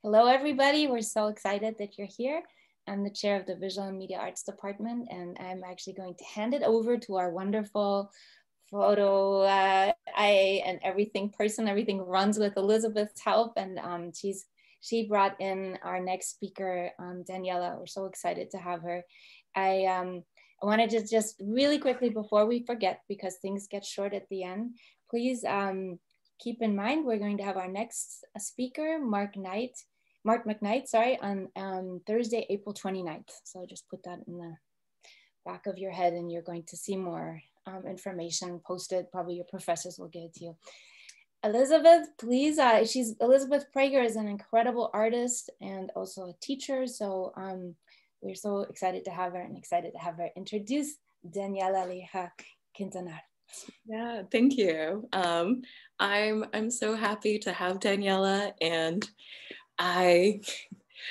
Hello, everybody. We're so excited that you're here. I'm the chair of the Visual and Media Arts Department, and I'm actually going to hand it over to our wonderful photo IA and everything person. Everything runs with Elizabeth's help, and she brought in our next speaker, Daniela. We're so excited to have her. I wanted to just really quickly before we forget, because things get short at the end, please keep in mind we're going to have our next speaker, Mark McKnight, sorry, on Thursday, April 29th. So just put that in the back of your head and you're going to see more information posted. Probably your professors will give it to you. Elizabeth, please, Elizabeth Prager is an incredible artist and also a teacher. So we're so excited to have her and excited to have her introduce Daniela Lieja Quintanar. Yeah, thank you. I'm so happy to have Daniela, and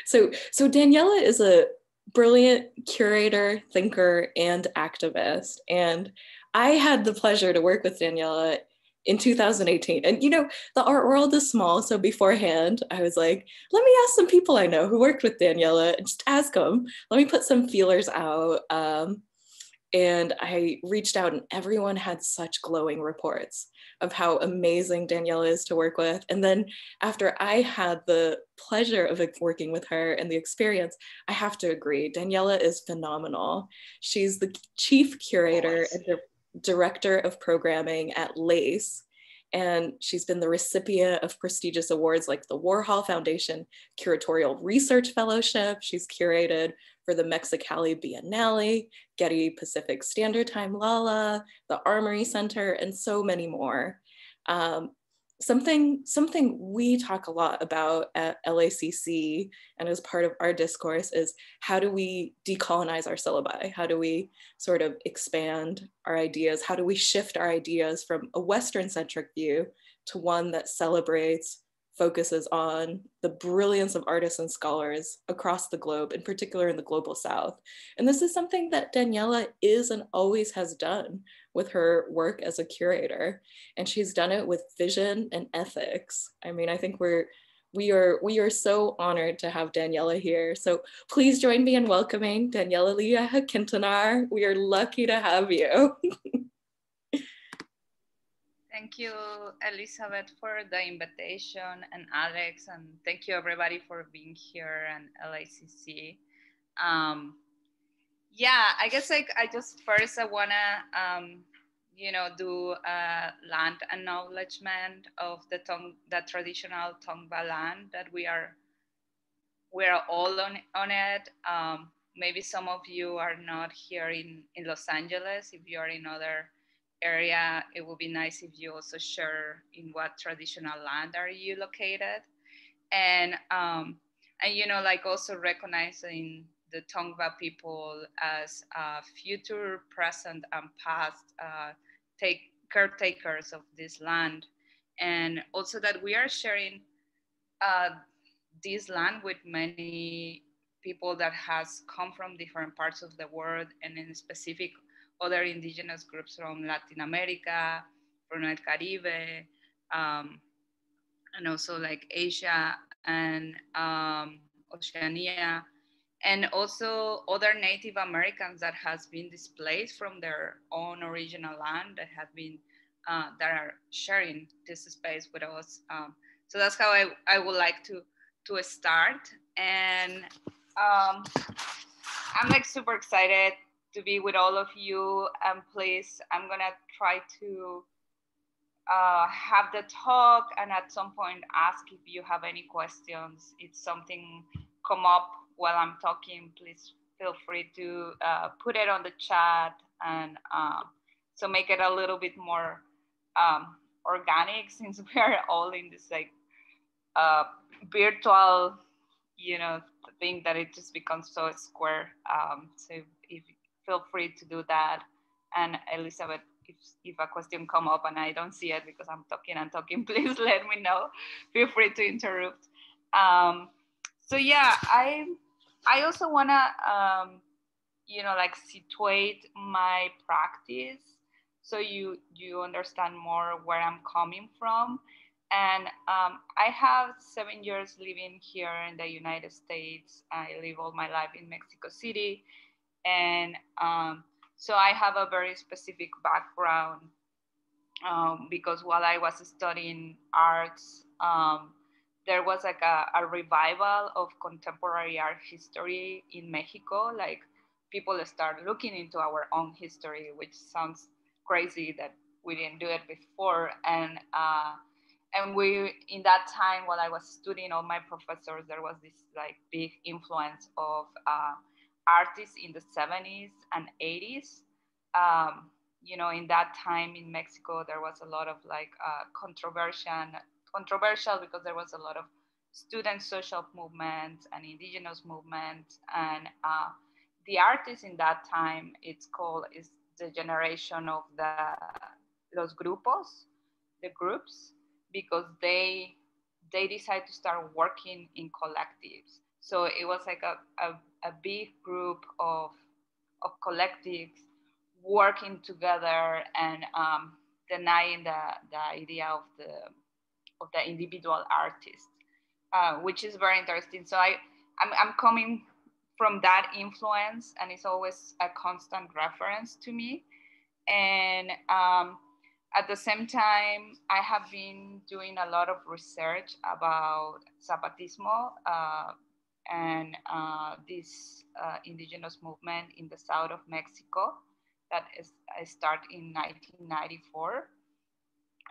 so Daniela is a brilliant curator, thinker, and activist. And I had the pleasure to work with Daniela in 2018. And you know, the art world is small. So beforehand, I was like, let me ask some people I know who worked with Daniela and just ask them. Let me put some feelers out. And I reached out and everyone had such glowing reports of how amazing Daniela is to work with. And then after I had the pleasure of working with her and the experience, I have to agree, Daniela is phenomenal. She's the chief curator and director of programming at LACE. And she's been the recipient of prestigious awards like the Warhol Foundation Curatorial Research Fellowship. She's curated for the Mexicali Biennale, Getty Pacific Standard Time Lala, the Armory Center, and so many more. Something we talk a lot about at LACC and as part of our discourse is how do we decolonize our syllabi? How do we sort of expand our ideas? How do we shift our ideas from a Western-centric view to one that celebrates, focuses on the brilliance of artists and scholars across the globe, in particular in the global South? And this is something that Daniela is and always has done with her work as a curator. And she's done it with vision and ethics. I mean, I think we are so honored to have Daniela here. So please join me in welcoming Daniela Lieja Quintanar. We are lucky to have you. Thank you, Elizabeth, for the invitation, and Alex, and thank you everybody for being here and LACC. Yeah, I guess I just first I wanna do a land acknowledgement of the traditional Tongva land that we're all on it. Maybe some of you are not here in Los Angeles. If you are in other area, it would be nice if you also share in what traditional land are you located, and like also recognizing the Tongva people as future, present, and past caretakers of this land, and also that we are sharing this land with many people that has come from different parts of the world, and in specific other indigenous groups from Latin America, from El Caribe, and also like Asia and Oceania, and also other Native Americans that has been displaced from their own original land that have been that are sharing this space with us. So that's how I would like to start, and I'm like super excited to be with all of you. And please, I'm gonna try to have the talk, and at some point ask if you have any questions. If something come up while I'm talking, please feel free to put it on the chat, and so make it a little bit more organic, since we are all in this like virtual, thing that it just becomes so square. So if feel free to do that. And Elizabeth, if a question come up and I don't see it because I'm talking, please let me know. Feel free to interrupt. So yeah, I also wanna like situate my practice so you understand more where I'm coming from. And I have 7 years living here in the United States. I live all my life in Mexico City. And so I have a very specific background because while I was studying arts, there was like a revival of contemporary art history in Mexico. Like people start looking into our own history, which sounds crazy that we didn't do it before. And we, in that time while I was studying, all my professors, there was this like big influence of artists in the 70s and 80s. Um, in that time in Mexico, there was a lot of like controversial because there was a lot of student social movements and indigenous movements. And the artists in that time, is the generation of los grupos, the groups, because they decide to start working in collectives. So it was like a big group of collectives working together and denying the idea of the individual artist, which is very interesting. So I'm coming from that influence, and it's always a constant reference to me. And at the same time, I have been doing a lot of research about Zapatismo and this indigenous movement in the south of Mexico that started in 1994.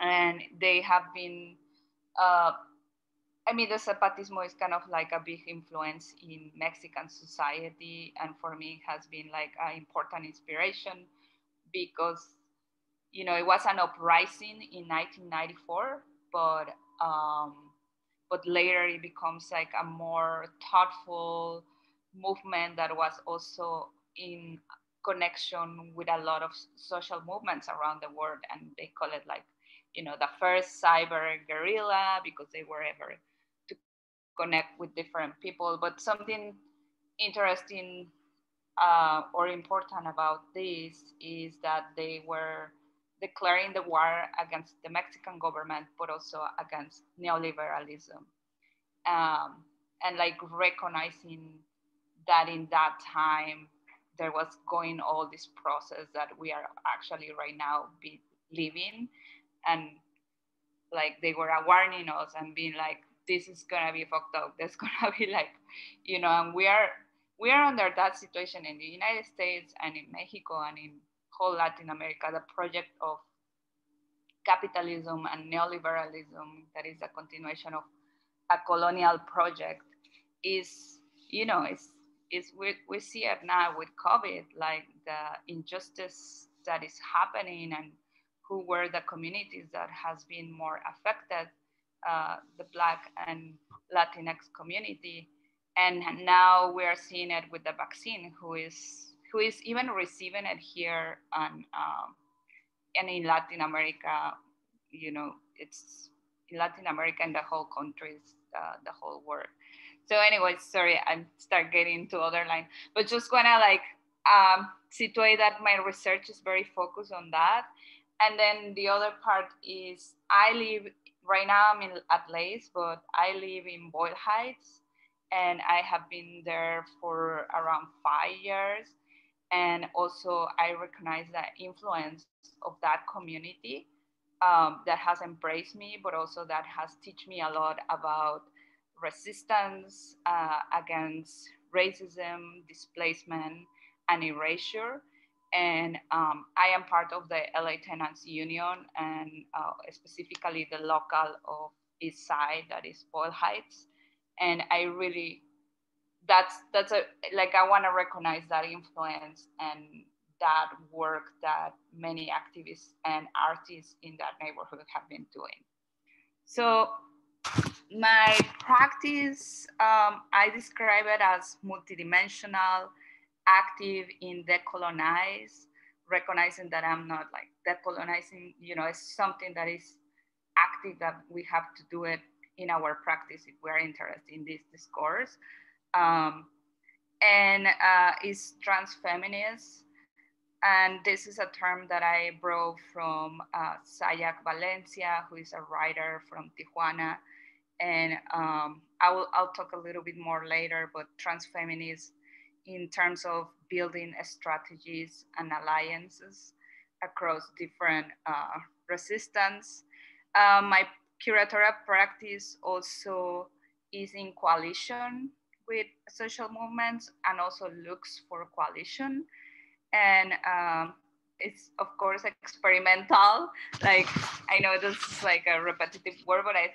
And they have been, uh, the Zapatismo is kind of like a big influence in Mexican society. And for me, it has been like an important inspiration because it was an uprising in 1994, but later it becomes like a more thoughtful movement that was also in connection with a lot of social movements around the world. And they call it like, the first cyber guerrilla because they were able to connect with different people. But something interesting or important about this is that they were declaring the war against the Mexican government, but also against neoliberalism. And like recognizing that in that time, there was going all this process that we are actually right now living. And like they were warning us and being like, this is gonna be fucked up. There's gonna be like, and we are under that situation in the United States and in Mexico and in whole Latin America. The project of capitalism and neoliberalism, that is a continuation of a colonial project, is, we see it now with COVID, like the injustice that is happening and who were the communities that has been more affected, the Black and Latinx community. And now we are seeing it with the vaccine, who is even receiving it here and in Latin America. It's in Latin America and the whole countries, the whole world. So anyways, sorry, I start getting into other line, but just wanna like situate that my research is very focused on that. And then the other part is I live right now, I'm at Lieja, but I live in Boyle Heights, and I have been there for around 5 years. And also I recognize the influence of that community that has embraced me, but also that has taught me a lot about resistance against racism, displacement, and erasure. And I am part of the LA Tenants Union, and specifically the local of East Side, that is Boyle Heights. And I really, that's a, like, I want to recognize that influence and that work that many activists and artists in that neighborhood have been doing. So my practice, I describe it as multidimensional, active in decolonize, recognizing that I'm not like decolonizing, it's something that is active, that we have to do it in our practice if we're interested in this discourse. And is transfeminist, And this is a term that I brought from Sayak Valencia, who is a writer from Tijuana. And I'll talk a little bit more later, but transfeminist in terms of building strategies and alliances across different resistance. My curatorial practice also is in coalition with social movements and also looks for coalition. And it's of course experimental. Like, I know this is like a repetitive word, but I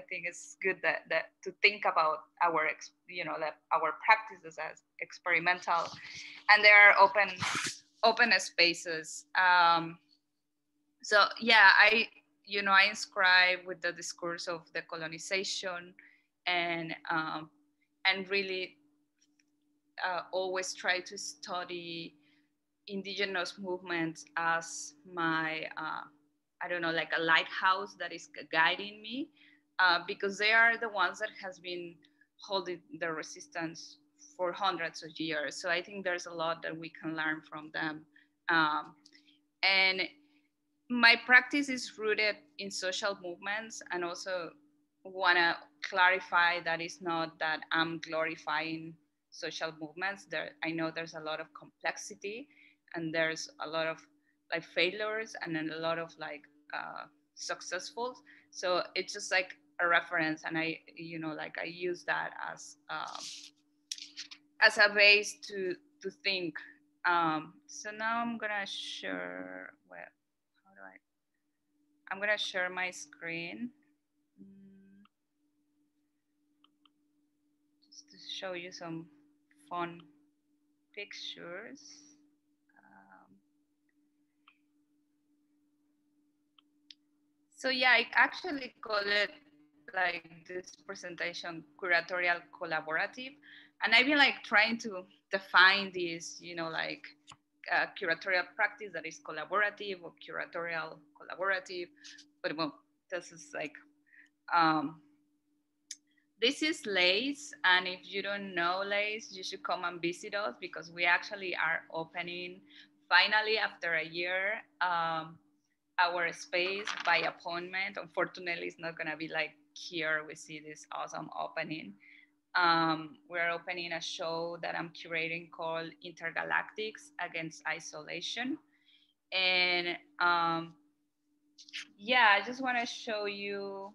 think it's good that to think about our our practices as experimental, and there are open spaces. So yeah, I inscribe with the discourse of the colonization, and really always try to study indigenous movements as my I don't know, like a lighthouse that is guiding me, because they are the ones that has been holding the resistance for hundreds of years. So I think there's a lot that we can learn from them. And my practice is rooted in social movements, and also want to clarify that it's not that I'm glorifying social movements. I know there's a lot of complexity, and there's a lot of like failures, and then a lot of like successful. So it's just like a reference, and I use that as a base to think. So now I'm gonna share. Well, how do I'm gonna share my screen just to show you some fun pictures. So yeah, I actually call it like this presentation curatorial collaborative. And I've been like trying to define this, like curatorial practice that is collaborative or curatorial collaborative. But well, this is like, this is Lace. And if you don't know Lace, you should come and visit us, because we actually are opening finally after a year. Our space by appointment. Unfortunately, it's not gonna be like here we see this awesome opening. We're opening a show that I'm curating called Intergalactics Against Isolation. And yeah, I just wanna show you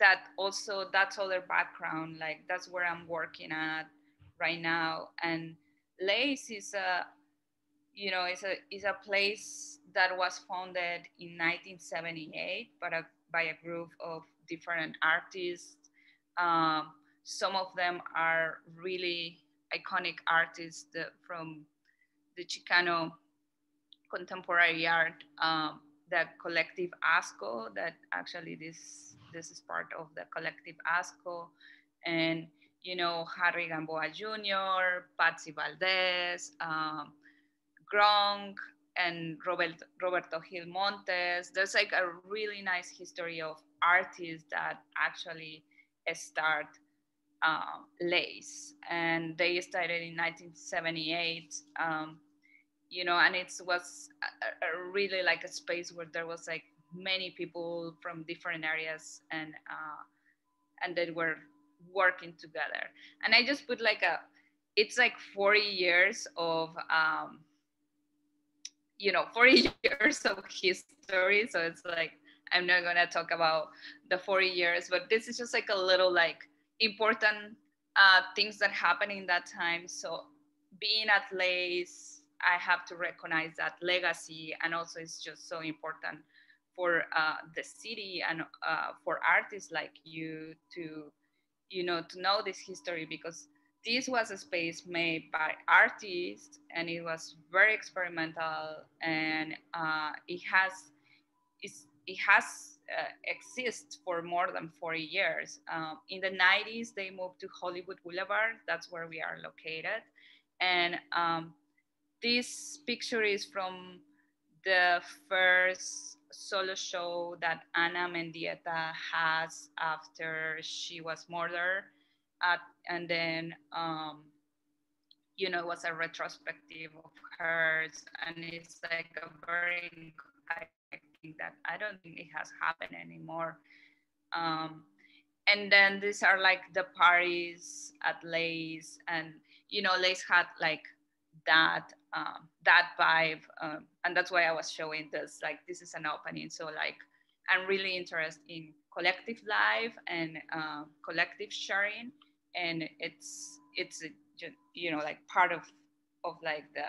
that also that's other background, like that's where I'm working at right now. And Lace is is a place that was founded in 1978 by a group of different artists. Some of them are really iconic artists from the Chicano contemporary art, the collective ASCO, that actually this is part of the collective ASCO, and Harry Gamboa Jr., Patsy Valdez, Gronk, and Roberto Gil Montes. There's like a really nice history of artists that actually start Lace, and they started in 1978. And it was a really like a space where there was like many people from different areas, and they were working together. And I just put like it's like 40 years of 40 years of history. So it's like, I'm not gonna talk about the 40 years, but this is just like a little like important things that happened in that time. So being at Lace, I have to recognize that legacy, and also it's just so important for the city and for artists like you to know this history, because this was a space made by artists, and it was very experimental, and it has exists for more than 40 years. In the 90s, they moved to Hollywood Boulevard. That's where we are located. And this picture is from the first solo show that Ana Mendieta has after she was murdered. And then you know, it was a retrospective of hers, and it's like a very iconic thing that I don't think it has happened anymore. Um, and then these are like the parties at Lay's, and you know, Lay's had like that vibe, and that's why I was showing this. Like, this is an opening, so like I'm really interested in collective life and collective sharing, and it's you know, like part of like the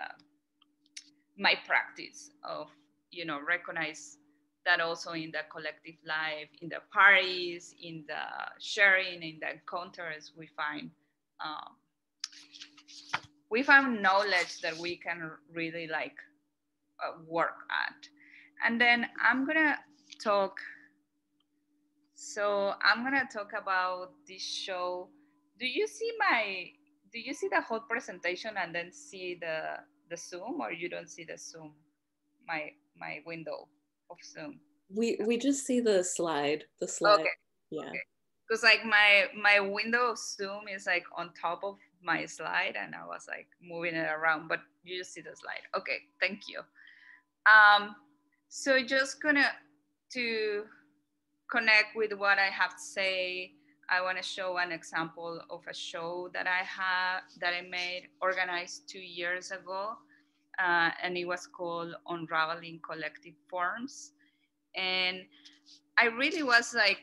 my practice of, you know, recognize that also in the collective life, in the parties, in the sharing, in the encounters, um, we find knowledge that we can really like work at. And then talk I'm gonna talk about this show. Do you see my do you see the whole presentation and then see the Zoom, or you don't see the Zoom, my window of Zoom? We just see the slide. Okay. Yeah. Okay. Because like my window of Zoom is like on top of my slide, and I was like moving it around, but you just see the slide. Okay, thank you. So just gonna to connect with what I have to say. I want to show an example of a show that I made, organized 2 years ago, and it was called Unraveling Collective Forms. And I really was like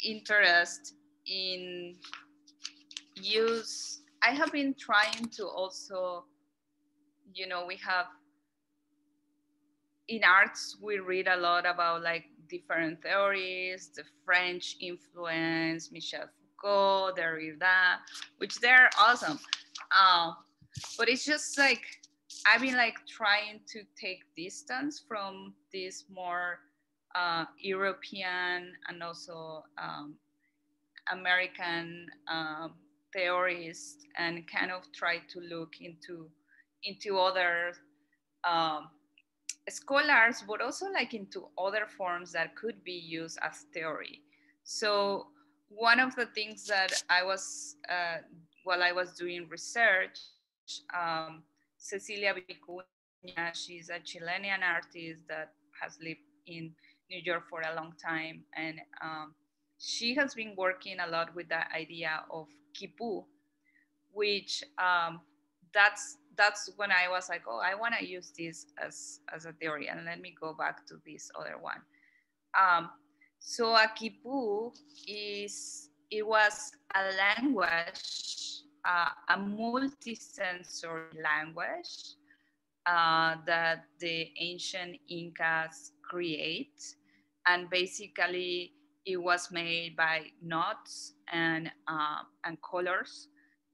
interested in use. I have been trying to also, you know, we have in arts, we read a lot about like different theories, the French influence, Michel Foucault, Derrida, which they're awesome. But it's just like, I've been like trying to take distance from this more European and also American theorists, and kind of try to look into other um, scholars, but also like into other forms that could be used as theory. So one of the things that I was while I was doing research, Cecilia Vicuña, she's a Chilean artist that has lived in New York for a long time, and she has been working a lot with the idea of quipu, which that's when I was like, oh, I want to use this as a theory. And let me go back to this other one. Um, so a quipu it was a language, a multisensory language that the ancient Incas create, and basically it was made by notes and colors.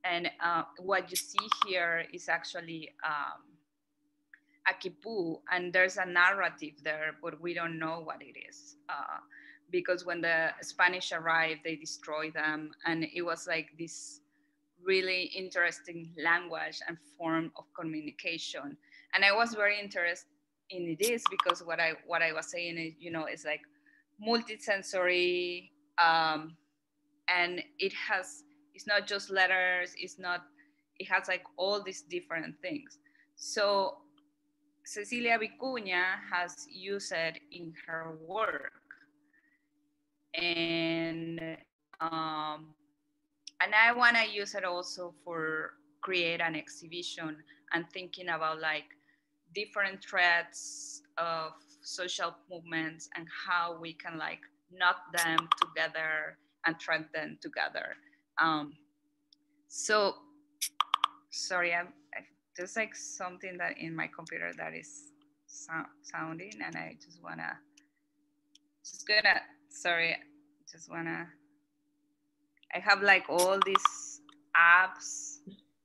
And what you see here is actually a quipu, and there's a narrative there, but we don't know what it is. Because when the Spanish arrived, they destroyed them, and it was like this really interesting language and form of communication. And I was very interested in this because what I was saying is, you know, it's like multisensory, and it's not just letters, it has like all these different things. So Cecilia Vicuña has used it in her work, and um, and I want to use it also for create an exhibition and thinking about like different threads of social movements and how we can like knot them together and thread them together. Um, so sorry, there's like something that in my computer that is sounding, and I just sorry, just wanna I have like all these apps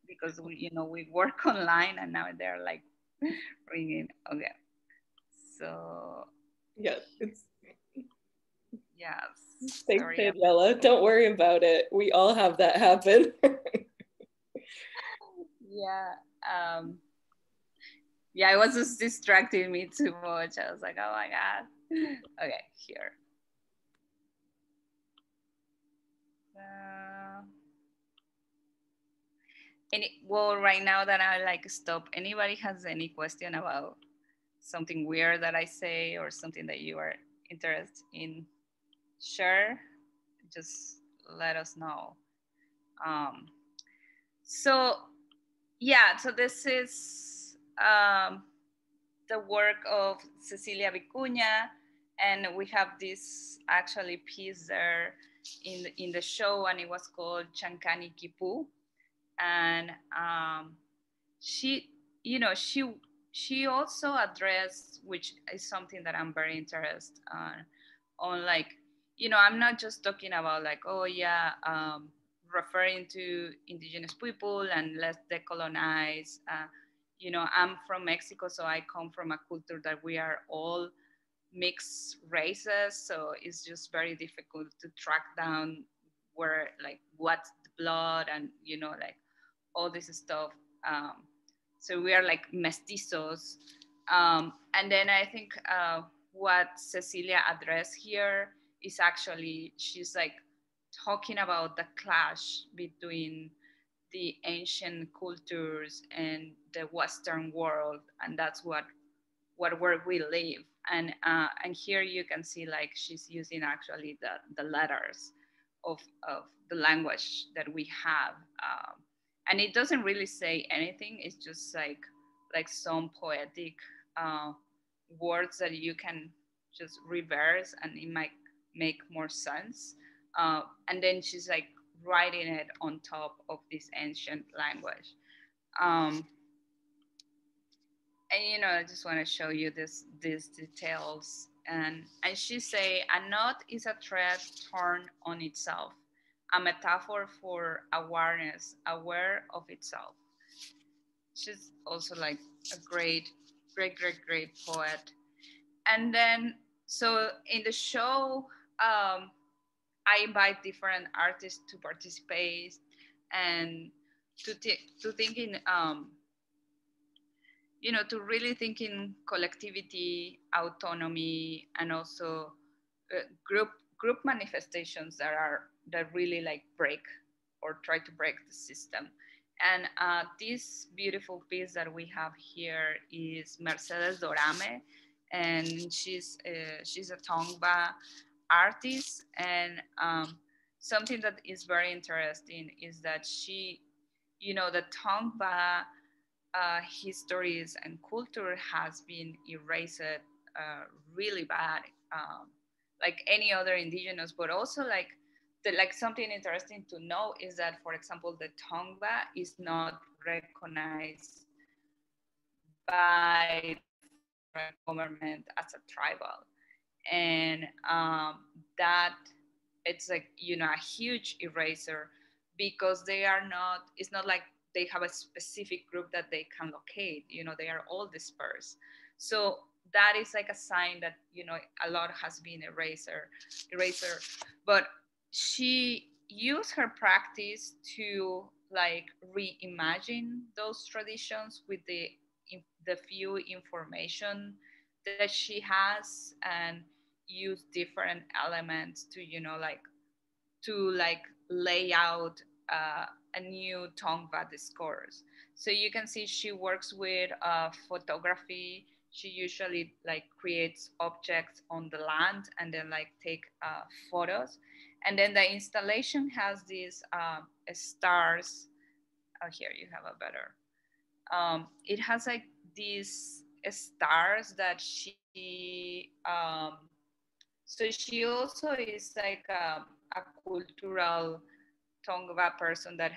because we work online, and now they're like ringing. Okay, so Yeah, it's yes. thanks, Sorry. Daniela. Don't worry about it. We all have that happen. Yeah. Yeah, it was just distracting me too much. I was like, oh my God. Okay, here. well, right now that I like stop, anybody has any question about something weird that I say or something that you are interested in share, just let us know. Um, so yeah, so this is the work of Cecilia Vicuña, and we have this actually piece there in the show, and it was called Chancani Kipu, and she, you know, she also addressed, which is something that I'm very interested on, like, you know, I'm not just talking about like, oh yeah, referring to indigenous people and let's decolonize. You know, I'm from Mexico, so I come from a culture that we are all mixed races, so it's just very difficult to track down where, like, what's the blood and, you know, like all this stuff. Um, so we are like mestizos. And then I think what Cecilia addressed here is actually, she's like talking about the clash between the ancient cultures and the Western world, and that's where we live. And here you can see like she's using actually the letters of the language that we have, and it doesn't really say anything. It's just like some poetic uh, words that you can just reverse, and it might make more sense. And then she's like writing it on top of this ancient language. Um, and you know, I just want to show you these details. And she say a knot is a thread torn on itself, a metaphor for awareness, aware of itself. She's also like a great poet. And then, so in the show, I invite different artists to participate and to think in you know, to really think in collectivity, autonomy, and also group manifestations that really like break or try to break the system. And this beautiful piece that we have here is Mercedes Dorame, and she's a Tongva artist. And something that is very interesting is that she, you know, the Tongva histories and culture has been erased really bad, like any other indigenous, but also like like something interesting to know is that, for example, the Tongva is not recognized by the federal government as a tribal, and that it's like, you know, a huge eraser, because they are not, it's not like they have a specific group that they can locate, you know, they are all dispersed. So that is like a sign that, you know, a lot has been eraser. But she used her practice to like reimagine those traditions with the few information that she has, and use different elements to, you know, like to like lay out a new Tongva discourse. So you can see she works with photography. She usually like creates objects on the land and then like take photos. And then the installation has these stars. Oh, here you have a better. It has like these stars that so she also is like a cultural Tongva person that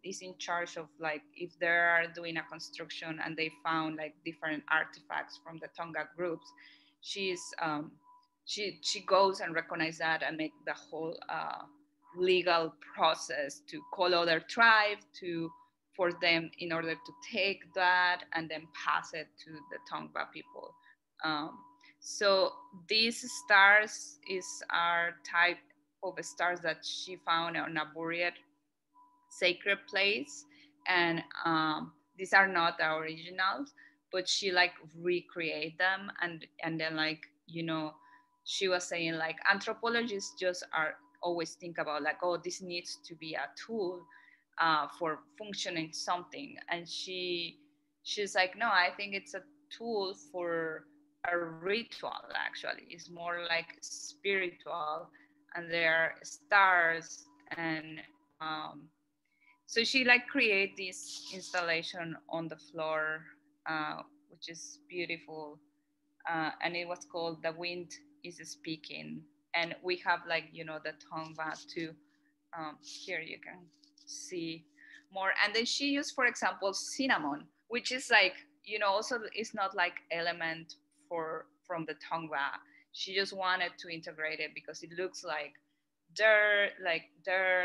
is in charge of, like, if they are doing a construction and they found like different artifacts from the Tonga groups, she's she goes and recognize that and make the whole legal process to call other tribe to for them in order to take that and then pass it to the Tongva people. Um, so these stars are type of stars that she found on a buried sacred place, and these are not the originals, but she like recreate them, and then, like, you know, she was saying like anthropologists just are always think about like, oh, this needs to be a tool, for functioning something. And she's like, no, I think it's a tool for a ritual. Actually, it's more like spiritual, and there are stars. And so she like create this installation on the floor, which is beautiful, and it was called "The Wind is Speaking." And we have like, you know, the tongva too. Here you can see more. And then she used, for example, cinnamon, which is like, you know, also it's not like element from the tongva. She just wanted to integrate it because it looks like dirt,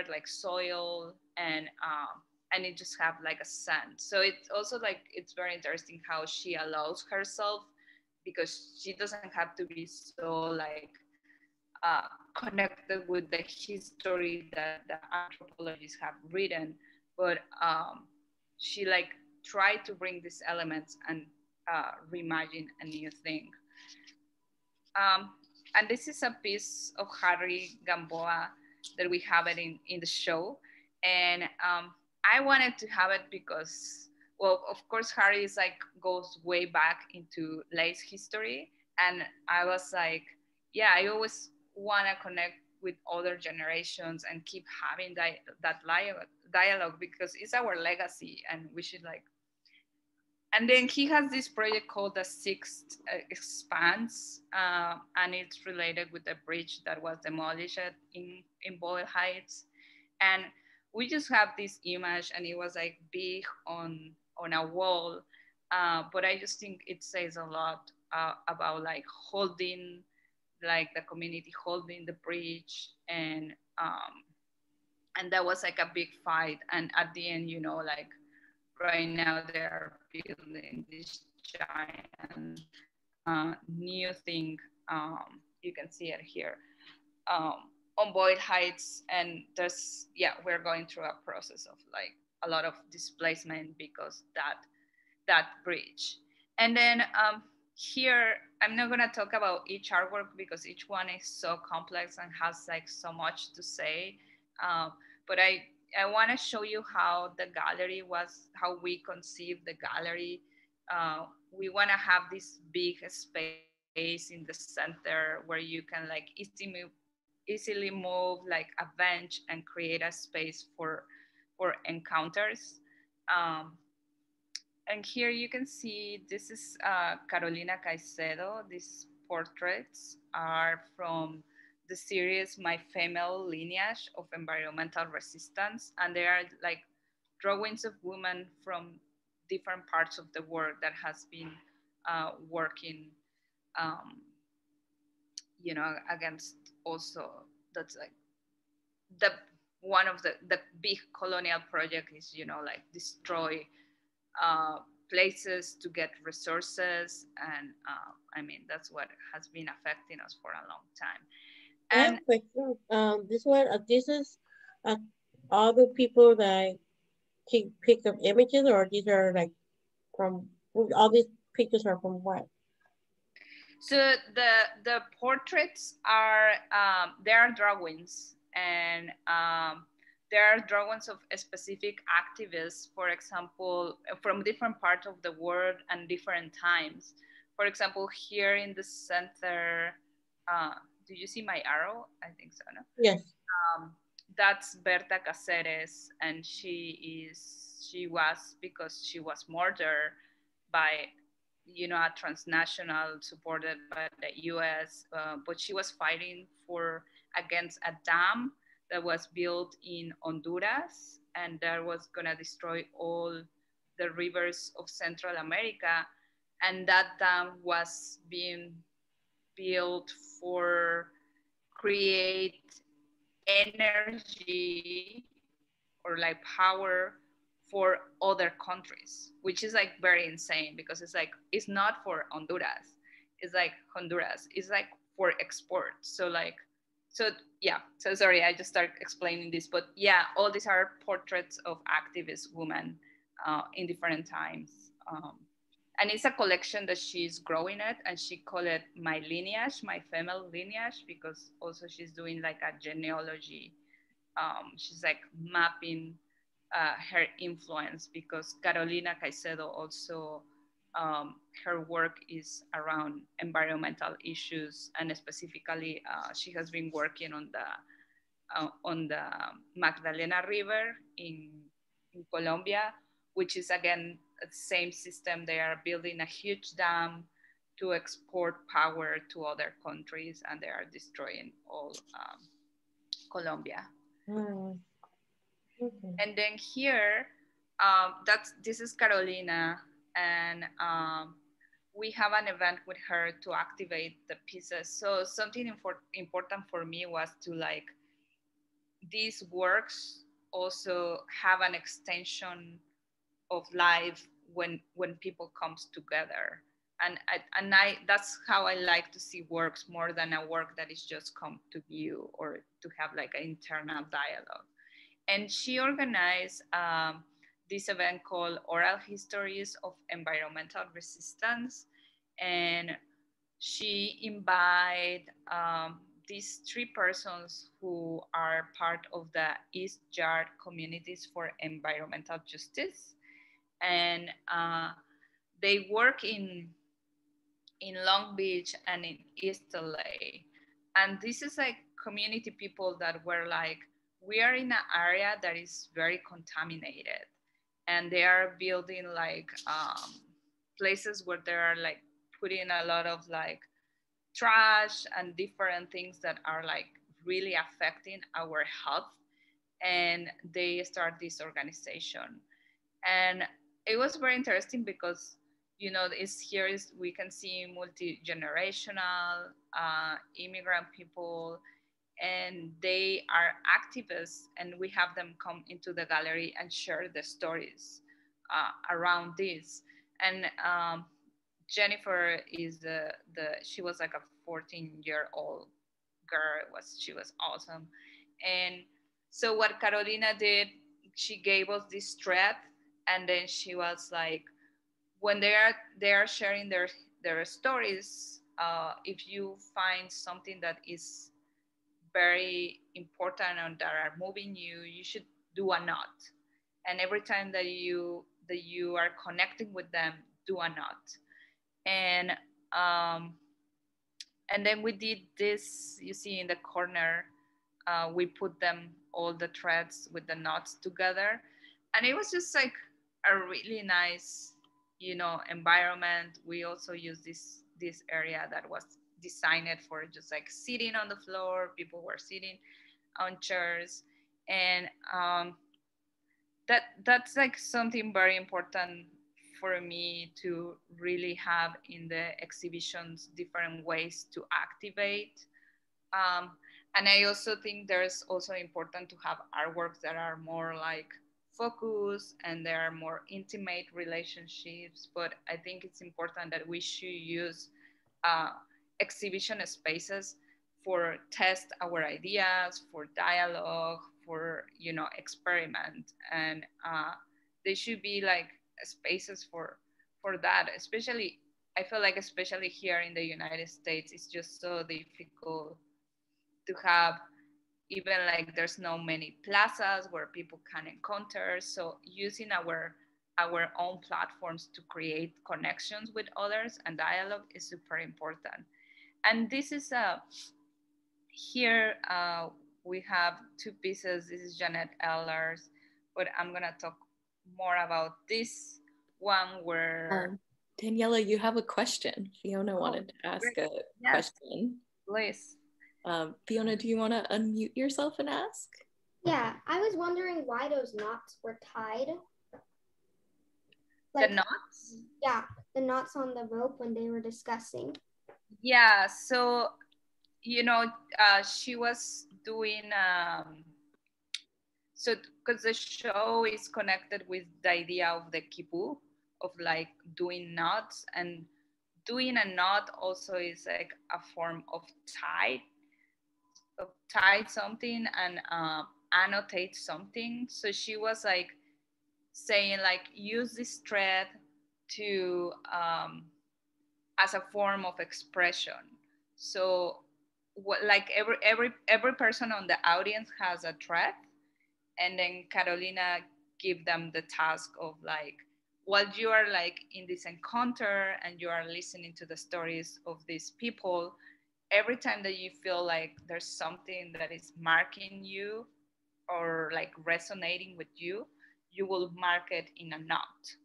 like soil, and it just have like a scent. So it's also like, it's very interesting how she allows herself, because she doesn't have to be so like connected with the history that the anthropologists have written, but she like tried to bring these elements and reimagine a new thing. Um, and this is a piece of Harry Gamboa that we have it in the show. And I wanted to have it because, well, of course, Harry is like, goes way back into Leigh's history. And I was like, yeah, I always want to connect with other generations and keep having that dialogue, because it's our legacy and we should like. And then he has this project called the Sixth Expanse, and it's related with the bridge that was demolished in Boyle Heights. And we just have this image, and it was like big on a wall, but I just think it says a lot about like holding, like the community holding the bridge, and that was like a big fight. And at the end, you know, like right now they are building this giant new thing. You can see it here, on Boyd Heights. And there's, yeah, we're going through a process of like a lot of displacement because that bridge. And then here, I'm not gonna talk about each artwork because each one is so complex and has like so much to say. But I want to show you how the gallery was, how we conceived the gallery. We want to have this big space in the center where you can like easily move like a bench and create a space for encounters. Um, and here you can see, this is Carolina Caicedo. These portraits are from the series My Female Lineage of Environmental Resistance. And they are like drawings of women from different parts of the world that has been working, um, you know, against also, that's like the one of the big colonial project is, you know, like destroy uh, places to get resources. And I mean, that's what has been affecting us for a long time. I have And a question. This one, this is uh, all the people that take pick up images, or these are like from all these pictures are from what? so the portraits are, there are drawings, and there are drawings of specific activists, for example, from different parts of the world and different times. For example, here in the center, do you see my arrow? I think so, no? Yes. That's Berta Cáceres, and she was, because she was murdered by, you know, a transnational supported by the U.S., but she was fighting for against a dam that was built in Honduras, and that was gonna destroy all the rivers of Central America. And that dam was being built for create energy or like power for other countries, which is like very insane, because it's like, it's not for Honduras, it's like Honduras, it's like for export. So like, so yeah, so sorry, I just start explaining this, but yeah, all these are portraits of activist women in different times. And it's a collection that she's growing it, and she called it My Lineage, My Female Lineage, because also she's doing like a genealogy. She's like mapping her influence, because Carolina Caicedo also, her work is around environmental issues, and specifically she has been working on the Magdalena River in Colombia, which is again the same system. They are building a huge dam to export power to other countries, and they are destroying all Colombia. Mm. Okay. And then here, this is Carolina, and we have an event with her to activate the pieces. So something important for me was to like, these works also have an extension of life when people comes together, and I that's how I like to see works, more than a work that is just come to view or to have like an internal dialogue. And she organized this event called Oral Histories of Environmental Resistance, and she invited these three persons who are part of the East Yard Communities for Environmental Justice, and they work in Long Beach and in East LA. And this is like community people that were like, we are in an area that is very contaminated, and they are building like places where they are like putting a lot of like trash and different things that are like really affecting our health. And they start this organization, and it was very interesting because, you know, we can see multi-generational immigrant people, and they are activists, and we have them come into the gallery and share the stories around this. And Jennifer is she was like a 14-year-old girl. She was awesome. And so what Carolina did, she gave us this thread, and then she was like, when they are sharing their stories, if you find something that is very important and that are moving you, you should do a note. And every time that you are connecting with them, do a note. And um, and then we did this, you see in the corner, we put them, all the threads with the knots together. And it was just like a really nice, you know, environment. We also used this area that was designed for just like sitting on the floor. People were sitting on chairs. And that's like something very important for me to really have in the exhibitions, different ways to activate. And I also think there's also important to have artworks that are more like focused and there are more intimate relationships. But I think it's important that we should use uh, exhibition spaces for test our ideas, for dialogue, for, you know, experiment. And they should be like spaces for that. Especially, I feel like especially here in the United States, it's just so difficult to have, even like there's no many plazas where people can encounter. So using our own platforms to create connections with others and dialogue is super important. And this is here we have two pieces. This is Janet Eller's, but I'm gonna talk more about this one where Daniela, you have a question. Fiona wanted to ask a question. Please. Fiona, do you want to unmute yourself and ask? Yeah, I was wondering why those knots were tied. Like, the knots? Yeah, the knots on the rope when they were discussing. Yeah, so, you know, she was doing, so because the show is connected with the idea of the kipu, of like doing knots, and doing a knot also is like a form of tie something and annotate something. So she was like saying like, use this thread to as a form of expression. So what, like every person on the audience has a thread, and then Carolina give them the task of like, while you are like in this encounter and you are listening to the stories of these people, every time that you feel like there's something that is marking you or like resonating with you, you will mark it in a knot.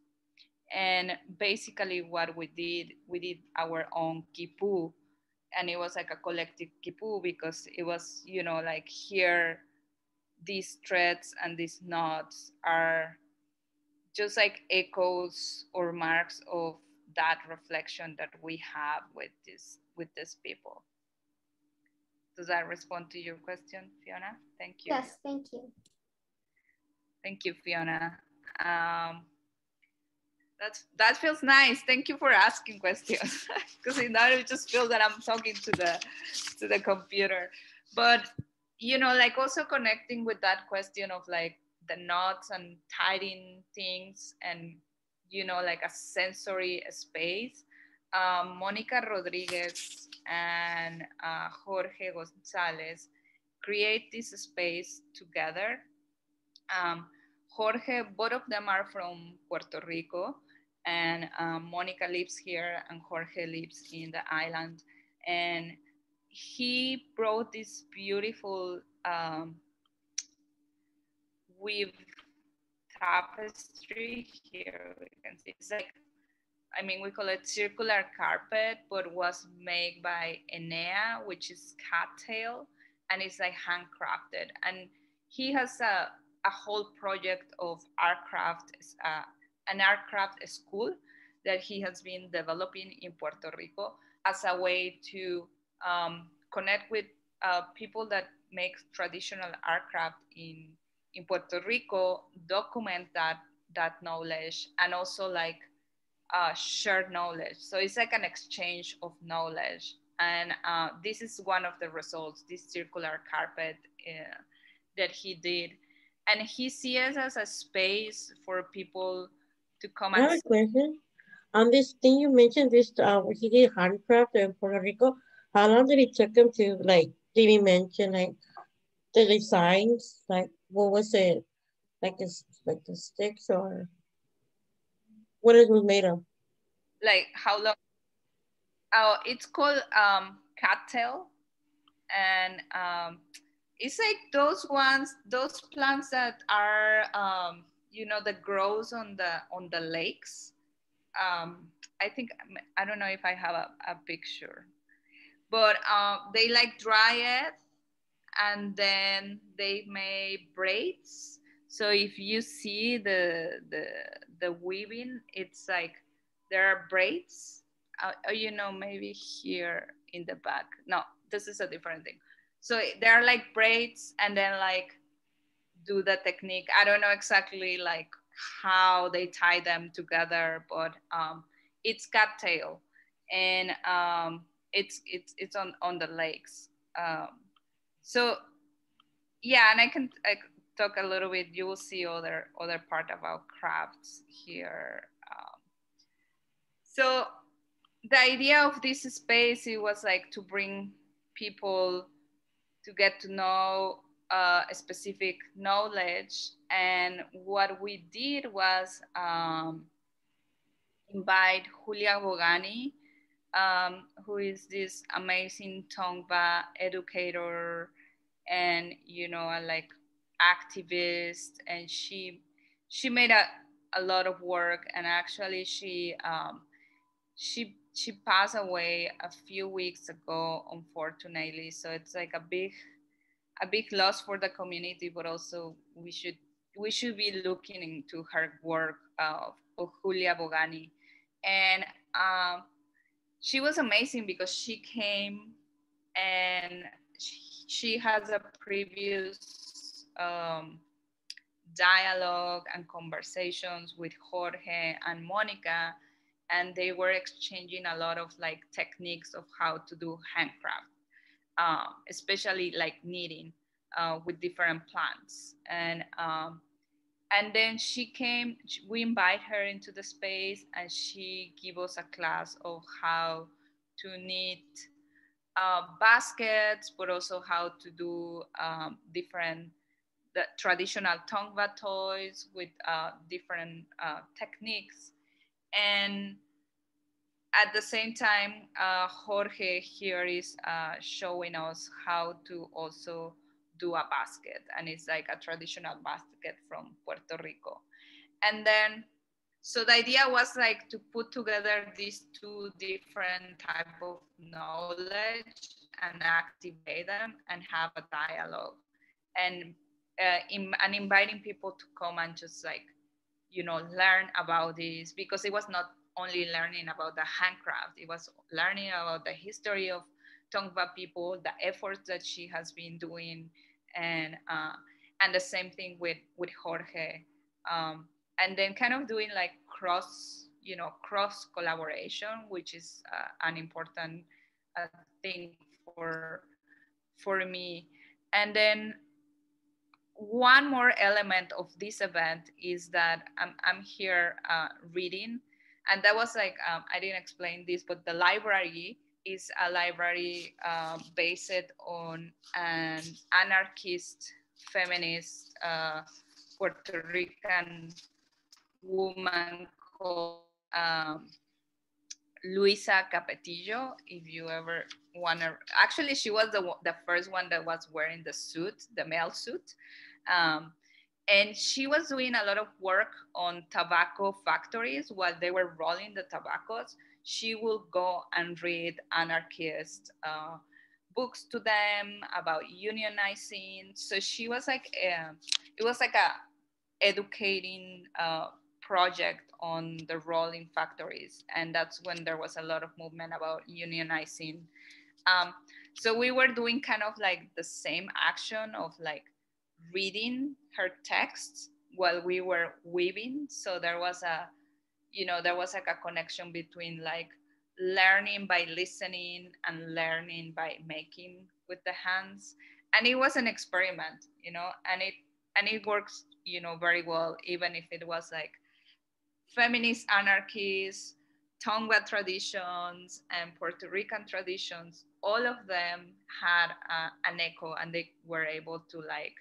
And basically what we did our own kipu, and it was like a collective kipu because it was, you know, like here these threads and these knots are just like echoes or marks of that reflection that we have with these people. Does that respond to your question, Fiona? Thank you. Yes, thank you. Thank you, Fiona. That feels nice. Thank you for asking questions, because now I just feel that I'm talking to the computer. But you know, like also connecting with that question of like the knots and tidying things, and you know, like a sensory space. Monica Rodriguez and Jorge Gonzalez create this space together. Jorge, both of them are from Puerto Rico, and Monica lives here and Jorge lives in the island. And he brought this beautiful weave tapestry. Here we can see it's like, I mean, we call it circular carpet, but was made by Enea, which is cattail, and it's like handcrafted. And he has a whole project of art craft, an art craft school that he has been developing in Puerto Rico as a way to connect with people that make traditional art craft in Puerto Rico, document that knowledge, and also like shared knowledge. So it's like an exchange of knowledge. And this is one of the results, this circular carpet that he did. And he sees as a space for people to come I and have a question. On this thing you mentioned, this he did handcraft in Puerto Rico. How long did it take him to like? Did he mention like the designs? Like what was it? Like like the sticks or what it was made of? like how long. It's called cattail, and it's like those ones, those plants that are you know, that grows on the lakes. I think, I don't know if I have a picture, but they like dry it and then they make braids. So if you see the weaving, it's like there are braids. You know, maybe here in the back. No, this is a different thing. So there are like braids, and then like do the technique. I don't know exactly like how they tie them together, but it's cattail, and it's on the lakes. So yeah, and I can talk a little bit. You will see other part about crafts here. So the idea of this space, it was like to bring people to get to know a specific knowledge. And what we did was invite Julia Bogani, who is this amazing Tongva educator and, you know, a like activist. And she made a lot of work, and actually she passed away a few weeks ago, unfortunately. So it's like a big loss for the community, but also we should be looking into her work of Julia Bogani. And she was amazing because she came and she has a previous dialogue and conversations with Jorge and Monica, and they were exchanging a lot of like techniques of how to do handcraft, especially like knitting with different plants. And then she came, we invite her into the space, and she gave us a class of how to knit baskets, but also how to do different the traditional tongva toys with different techniques. And at the same time, Jorge here is showing us how to also do a basket, and it's like a traditional basket from Puerto Rico. And then, so the idea was like to put together these two different type of knowledge and activate them and have a dialogue, and and inviting people to come and just like, you know, learn about this, because it was not only learning about the handcraft, it was learning about the history of Tongva people, the efforts that she has been doing, and the same thing with Jorge, and then kind of doing like cross collaboration, which is an important thing for me. And then one more element of this event is that I'm here reading, and that was like, I didn't explain this, but the library is a library based on an anarchist feminist Puerto Rican woman called Luisa Capetillo. If you ever want to, actually, she was the first one that was wearing the suit, the male suit. And she was doing a lot of work on tobacco factories while they were rolling the tobaccos. She will go and read anarchist books to them about unionizing. So she was like, it was like a educating project on the rolling factories, and that's when there was a lot of movement about unionizing. So we were doing kind of like the same action of like reading her texts while we were weaving. So there was there was like a connection between like learning by listening and learning by making with the hands. And it was an experiment, and it works, very well, even if it was like feminist anarchists, Tongva traditions, and Puerto Rican traditions. All of them had an echo, and they were able to like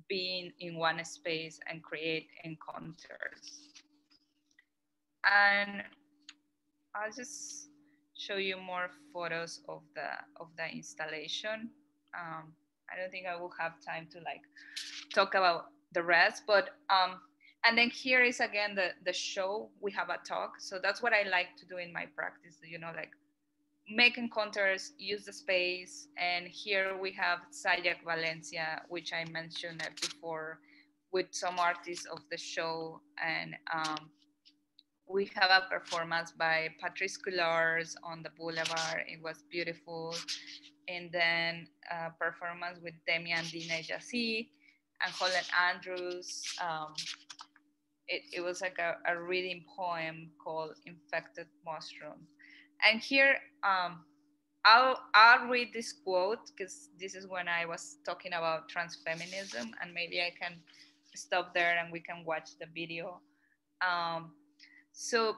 be in one space and create encounters. And I'll just show you more photos of the installation. I don't think I will have time to like talk about the rest, but and then here is again the show. We have a talk, so that's what I like to do in my practice. Like make encounters, use the space. And here we have Sayak Valencia, which I mentioned before, with some artists of the show. And we have a performance by Patrice Coulars on the Boulevard. It was beautiful. And then a performance with Demian Dinejasi and Holland Andrews. It was like a reading poem called Infected Mushrooms. And here, I'll read this quote, because this is when I was talking about transfeminism, and maybe I can stop there and we can watch the video. So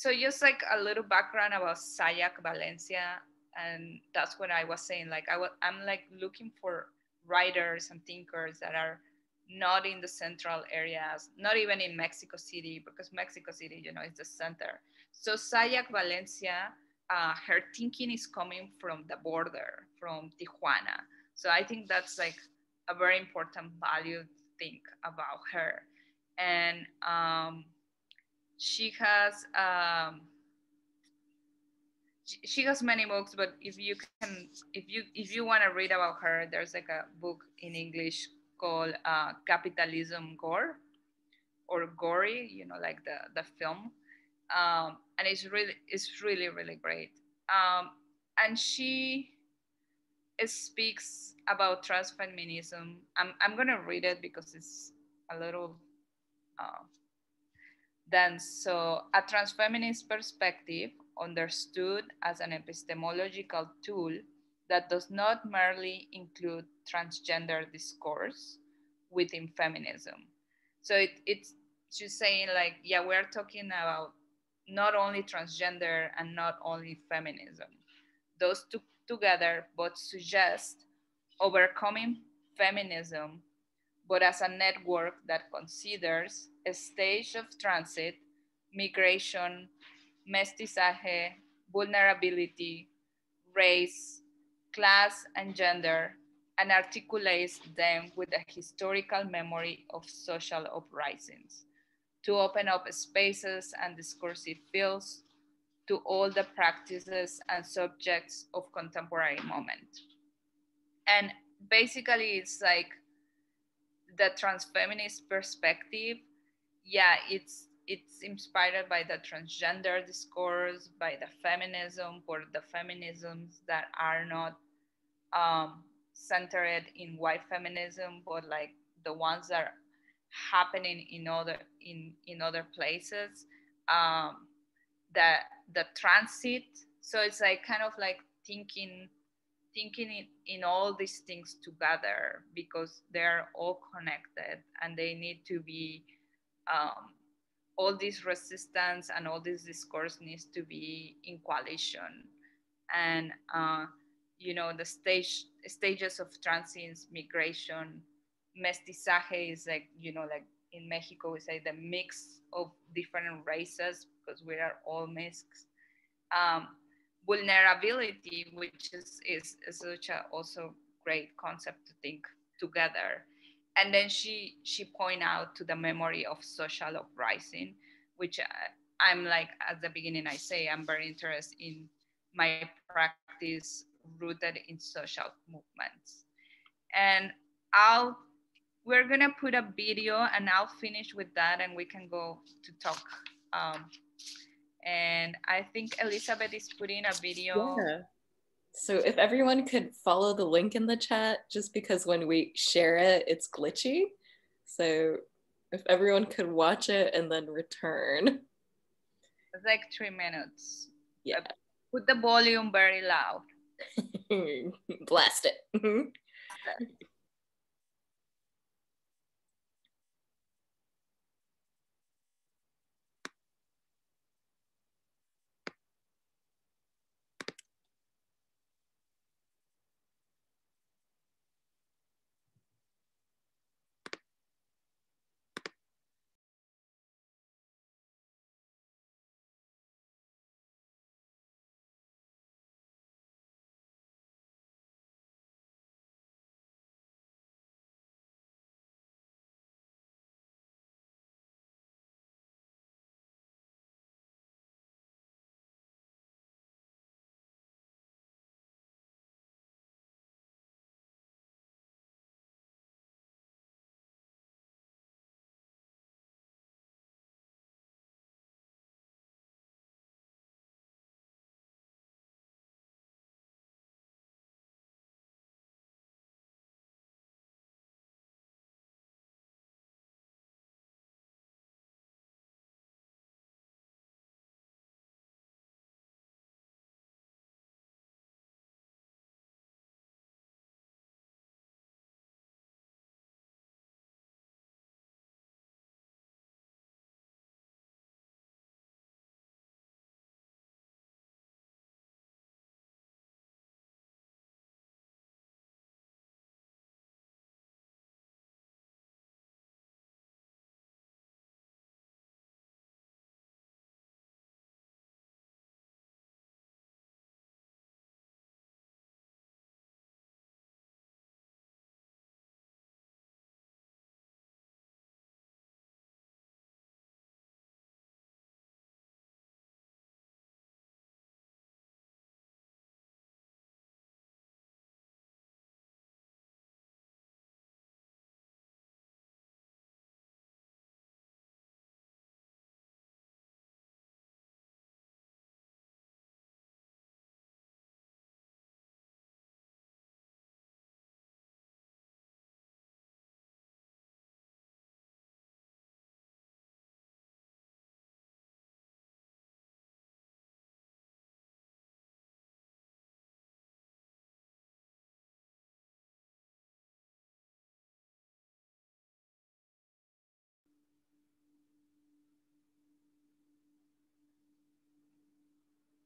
just like a little background about Sayak Valencia, and that's what I was saying. Like I'm like looking for writers and thinkers that are not in the central areas, not even in Mexico City, because Mexico City, is the center. So Sayak Valencia, her thinking is coming from the border, from Tijuana. So I think that's like a very important value to think about her. And she has many books, but if you want to read about her, there's like a book in English called Capitalism Gore, or Gory, like the film. And it's really, really great. And she speaks about transfeminism. I'm gonna read it because it's a little dense. So, a transfeminist perspective, understood as an epistemological tool that does not merely include transgender discourse within feminism. So it's just saying like, yeah, we're talking about not only transgender and not only feminism. Those two together both suggest overcoming feminism but as a network that considers a stage of transit, migration, mestizaje, vulnerability, race, class, and gender, and articulates them with a historical memory of social uprisings to open up spaces and discursive fields to all the practices and subjects of contemporary moment. And basically, it's like the transfeminist perspective. Yeah, it's inspired by the transgender discourse, by the feminism, or the feminisms that are not centered in white feminism, but like the ones that are happening in other places. Um, the the transit. So it's like kind of like thinking in all these things together because they're all connected and they need to be all this resistance and all this discourse needs to be in coalition. And the stages of transience, migration, mestizaje is like, like in Mexico we say the mix of different races because we are all mixed. um, Vulnerability, which is such a also great concept to think together. And then she point out to the memory of social uprising, which I'm like at the beginning I say I'm very interested in my practice rooted in social movements. And I'll we're gonna put a video and I'll finish with that and we can go to talk. um, and I think Elizabeth is putting a video. Yeah. So if everyone could follow the link in the chat, just because when we share it, it's glitchy. So if everyone could watch it and then return. It's like 3 minutes. Yeah. Put the volume very loud. Blast it.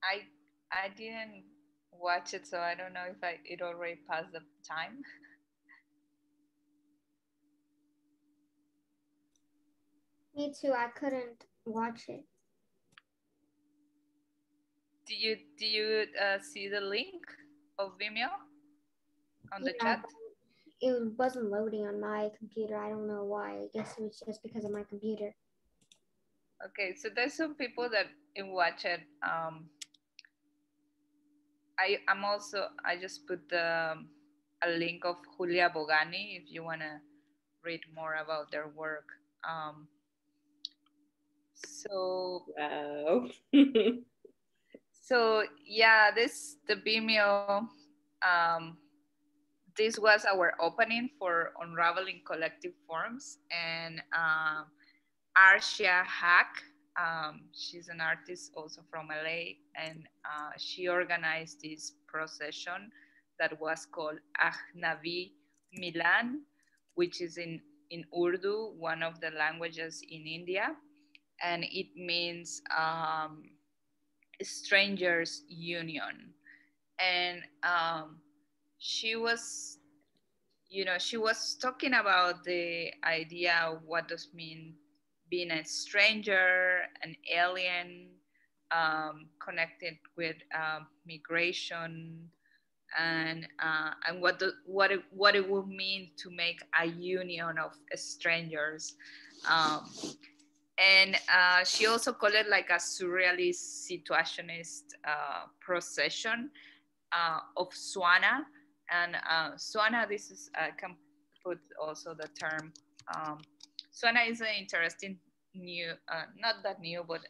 I I didn't watch it, so I don't know if it already passed the time. Me too. I couldn't watch it. Do you see the link of Vimeo on the Yeah, chat? it wasn't loading on my computer. I don't know why. I guess it was just because of my computer. Okay, so there's some people that watch it. I just put a link of Julia Bogani if you wanna read more about their work. So Wow. so yeah, the Vimeo. Um, this was our opening for Unraveling Collective Forms, and Arshia Hack. She's an artist also from LA, and she organized this procession that was called Ahnavi Milan, which is in Urdu, one of the languages in India, and it means strangers union. And she was she was talking about the idea of what does mean being a stranger, an alien, connected with migration, and what it would mean to make a union of strangers. Um, and she also called it like a surrealist situationist procession of Swana. And Swana, this is, I can put also the term. Swana is an interesting new, not that new, but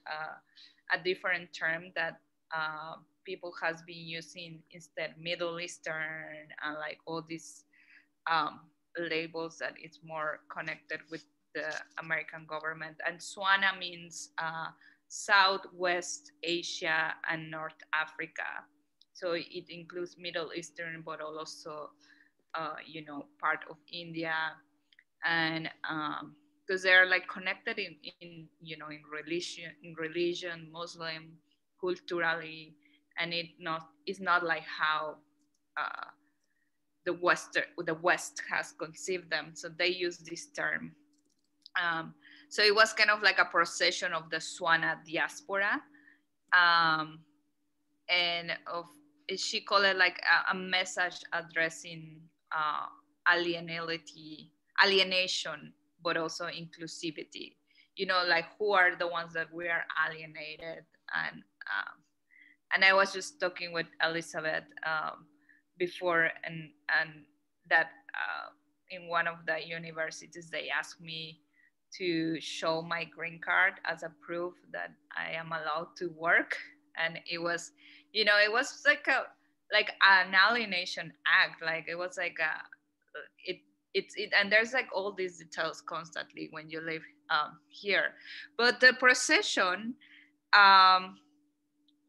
a different term that people has been using instead Middle Eastern and like all these um, labels that it's more connected with the American government. And Swana means Southwest Asia and North Africa. So it includes Middle Eastern, but also, part of India, and because they're like connected in religion, Muslim, culturally, and it's not like how uh, the West has conceived them. So they use this term. Um, so it was kind of like a procession of the Swana diaspora. Um, and of she called it like a message addressing alienation, but also inclusivity. Like who are the ones that we are alienated, and I was just talking with Elizabeth before, and that in one of the universities they asked me to show my green card as a proof that I am allowed to work, and it was, it was like an alienation act. Like it was like and there's like all these details constantly when you live here, but the procession.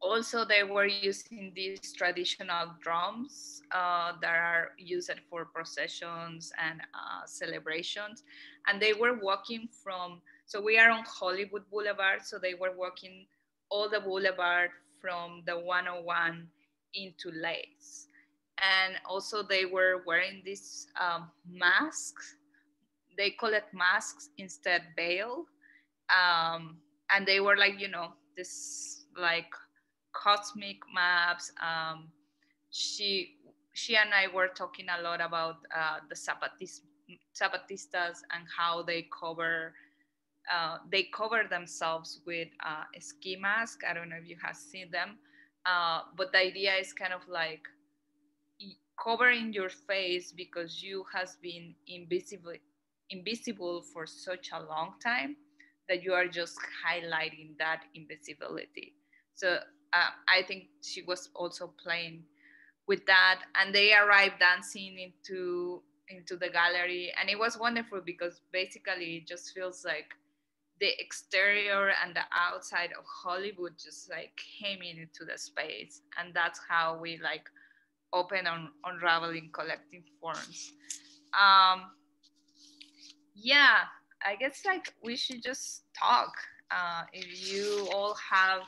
Also, they were using these traditional drums that are used for processions and celebrations. And they were walking so we are on Hollywood Boulevard, so they were walking all the boulevard from the 101 into Lace. And also, they were wearing these masks. They call it masks instead veil. And they were like, this like cosmic maps. She and I were talking a lot about the Zapatistas and how they cover themselves with a ski mask. I don't know if you have seen them, but the idea is kind of like covering your face because you has been invisible for such a long time that you are just highlighting that invisibility. So I think she was also playing with that, and they arrived dancing into the gallery, and it was wonderful because basically it just feels like the exterior and the outside of Hollywood just like came into the space, and that's how we like open on Unraveling Collective Forms. Yeah, I guess like we should just talk. If you all have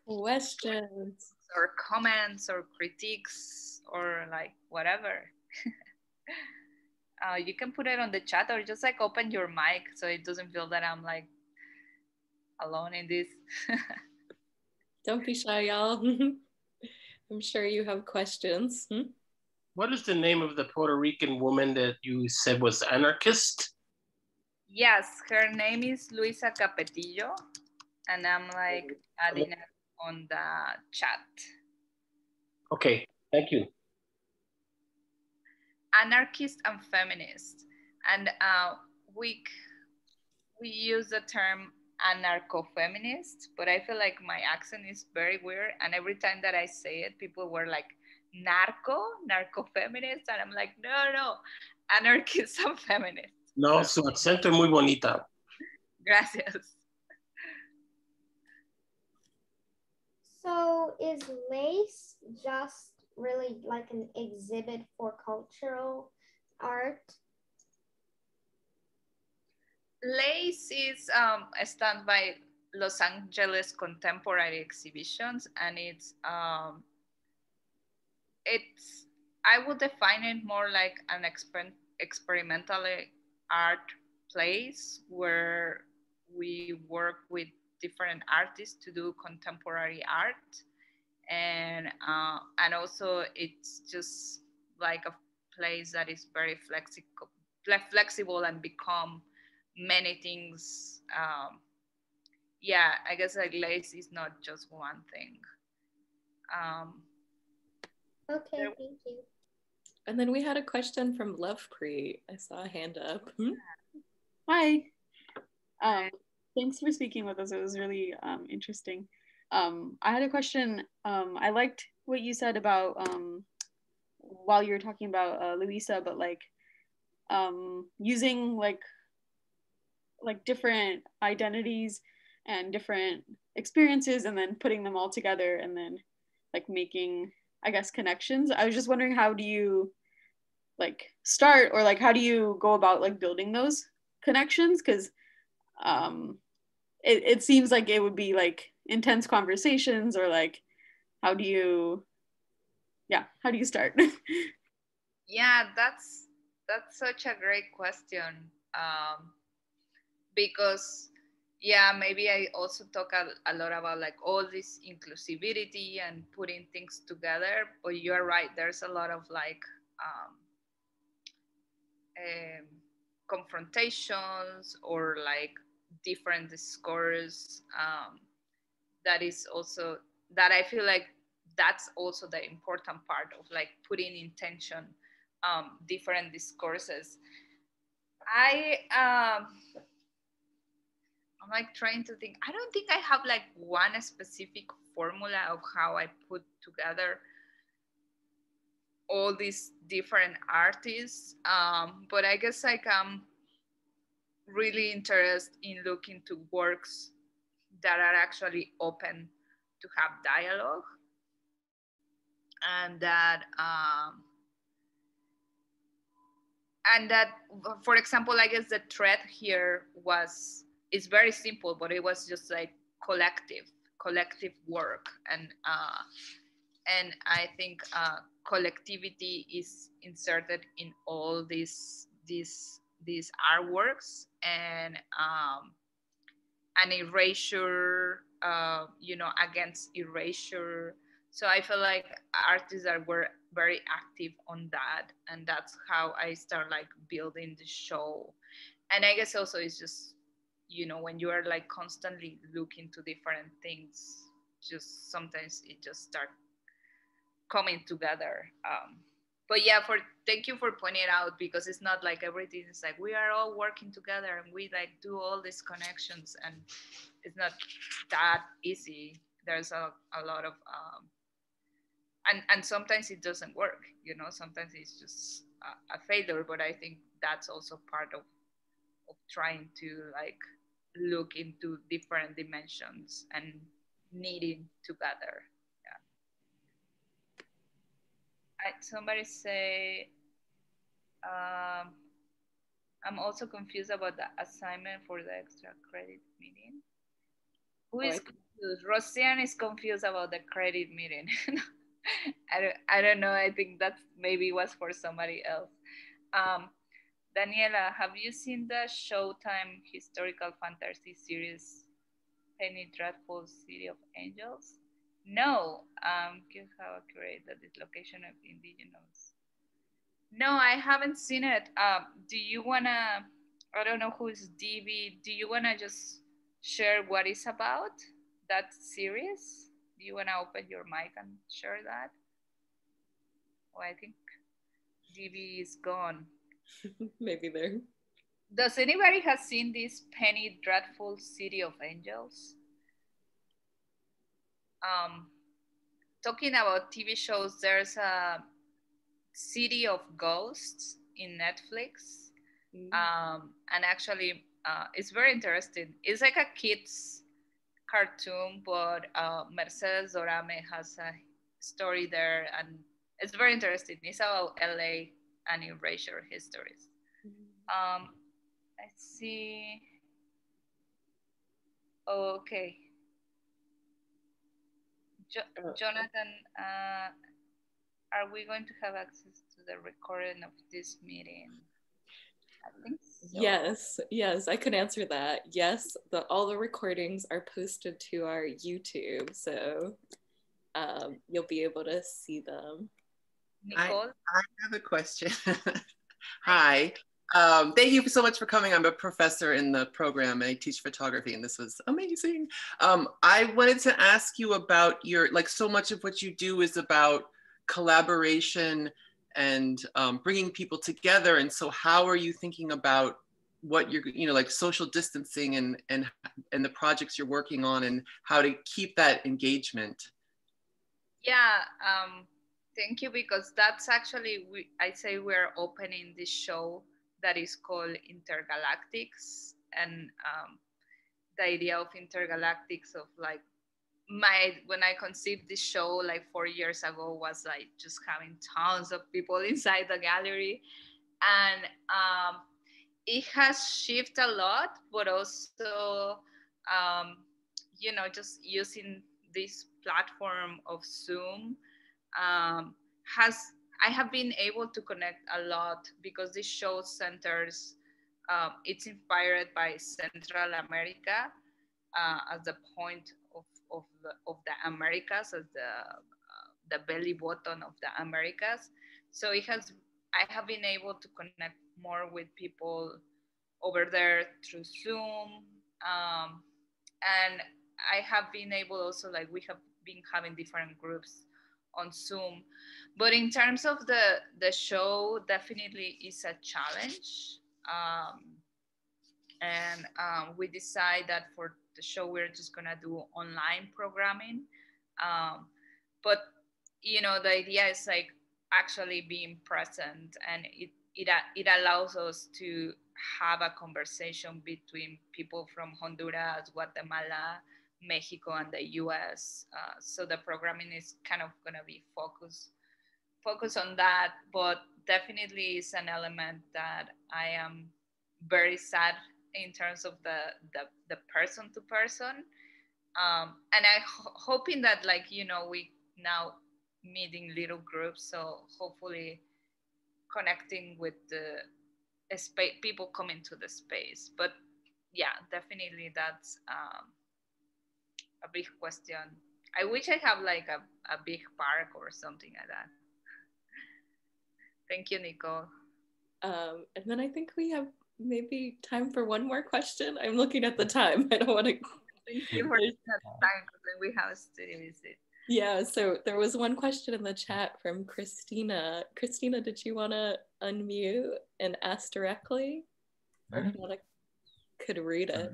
Questions or comments or critiques or like whatever. You can put it on the chat or just like open your mic so it doesn't feel that I'm like alone in this. Don't be shy, y'all. I'm sure you have questions. What is the name of the Puerto Rican woman that you said was anarchist? Yes, her name is Luisa Capetillo, and I'm like adding it on the chat. Okay, thank you. Anarchist and feminist, and we use the term anarcho-feminist, but I feel like my accent is very weird, and every time that I say it, people were like narco-feminist, and I'm like, no, anarchist and feminist. No, su acento es muy bonita. Gracias. So is lace just really like an exhibit for cultural art? Lace is stand by Los Angeles Contemporary Exhibitions, and it's I would define it more like an experimental art place where we work with different artists to do contemporary art, and also it's just like a place that is very flexible and become many things. Yeah, I guess like lace is not just one thing. Okay, thank you. And then we had a question from Lovepreet. I saw a hand up. Hi. Thanks for speaking with us. It was really interesting. I had a question. I liked what you said about while you were talking about Luisa, but like using like different identities and different experiences and then putting them all together and then like making, I guess, connections. I was just wondering, how do you like start, or like how do you go about like building those connections? Because it seems like it would be like intense conversations, or like how do you start? Yeah, that's such a great question, because yeah, maybe I also talk a lot about like all this inclusivity and putting things together, but you're right, there's a lot of like confrontations or like different discourse, that is also that I feel like that's also the important part of like putting in tension different discourses. I'm like trying to think. I don't think I have like one specific formula of how I put together all these different artists, but I guess like I'm really interested in looking to works that are actually open to have dialogue, and that for example, I guess the thread here is very simple, but it was just like collective work, and I think collectivity is inserted in all these artworks, and an erasure, against erasure. So I feel like artists were very active on that, and that's how I start like building the show. And I guess also it's just, when you are like constantly looking to different things, just sometimes it just start coming together. But yeah, thank you for pointing it out, because it's not like everything is like we are all working together and we like do all these connections, and it's not that easy. There's a lot of and sometimes it doesn't work, sometimes it's just a failure. But I think that's also part of trying to like look into different dimensions and knitting together. Somebody say, I'm also confused about the assignment for the extra credit meeting. Who is confused? Rosian is confused about the credit meeting. I don't know. I think that maybe was for somebody else. Daniela, have you seen the Showtime historical fantasy series Penny Dreadful City of Angels? No. Give how accurate the dislocation of indigenous. No, I haven't seen it. Do you wanna? I don't know who is DB. Do you wanna just share what it's about? That series? Do you wanna open your mic and share that? Oh, I think DB is gone. Maybe there. Does anybody has seen this Penny Dreadful City of Angels? Talking about TV shows, there's a City of Ghosts in Netflix. And actually, it's very interesting. It's like a kid's cartoon, but Mercedes Dorame has a story there, and it's very interesting. It's about LA and erasure histories. Let's see. Okay. Jonathan, are we going to have access to the recording of this meeting? I think so. Yes, I could answer that. Yes, all the recordings are posted to our YouTube, so you'll be able to see them. Nicole? I have a question. Hi. Thank you so much for coming. I'm a professor in the program and I teach photography, and this was amazing. I wanted to ask you about your, like, so much of what you do is about collaboration and bringing people together. And so how are you thinking about what you're, like social distancing and the projects you're working on and how to keep that engagement? Yeah, thank you, because that's actually, I say we're opening this show that is called Intergalactics, and the idea of Intergalactics of like when I conceived this show like 4 years ago was like just having tons of people inside the gallery, and it has shifted a lot, but also just using this platform of Zoom I have been able to connect a lot, because this show centers, it's inspired by Central America as the point of the Americas, as the belly button of the Americas. So I have been able to connect more with people over there through Zoom, and I have been able also, like, we have been having different groups on Zoom. But in terms of the show, definitely is a challenge. And we decide that for the show, we're just gonna do online programming. But, the idea is like actually being present, and it allows us to have a conversation between people from Honduras, Guatemala, Mexico, and the US. So the programming is kind of gonna be focus on that, but definitely is an element that I am very sad in terms of the person to person, and I hoping that, like, we now meeting little groups, so hopefully connecting with the space, people coming to the space. But yeah, definitely that's a big question. I wish I have like a big park or something like that. Thank you, Nicole. And then I think we have maybe time for one more question. I'm looking at the time. I don't want to. Thank you for that time, because then we have a studio visit. Yeah, so there was one question in the chat from Christina. Christina, did you want to unmute and ask directly? Or if not, I could read it.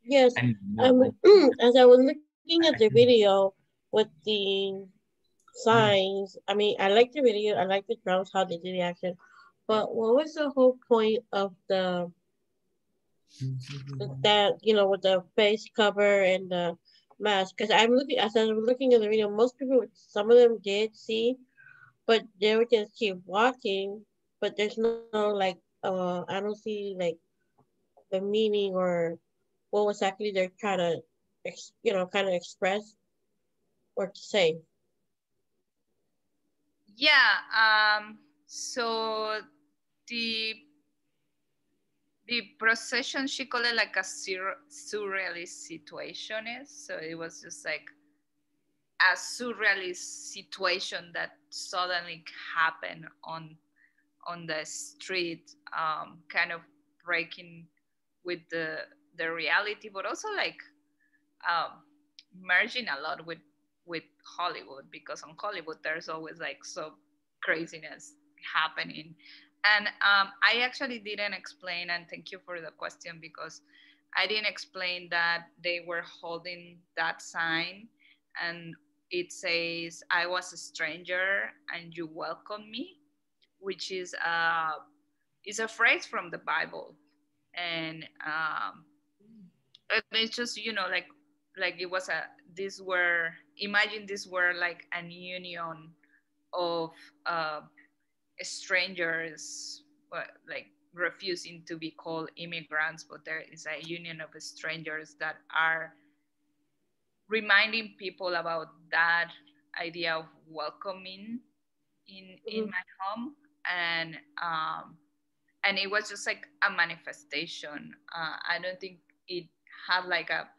Yes, as I was looking at the video with the signs, I mean, I like the video, I like the drums, how they did the action, but what was the whole point of that, with the face cover and the mask? Because as I was looking at the video, most people, some of them did see, but they would just keep walking, but there's no like, I don't see like the meaning or what was actually they're trying to, kind of express or to say. Yeah. So the procession, she called it like a surrealist situation is. So it was just like a surrealist situation that suddenly happened on the street, kind of breaking with the reality, but also like merging a lot with Hollywood, because on Hollywood there's always like so craziness happening. And I actually didn't explain, and thank you for the question, because I didn't explain that they were holding that sign and it says, "I was a stranger and you welcomed me," which is a phrase from the Bible. And it's just, like it was imagine this were like an union of strangers, like refusing to be called immigrants, but there is a union of strangers that are reminding people about that idea of welcoming in my home. And it was just like a manifestation. I don't think it had like a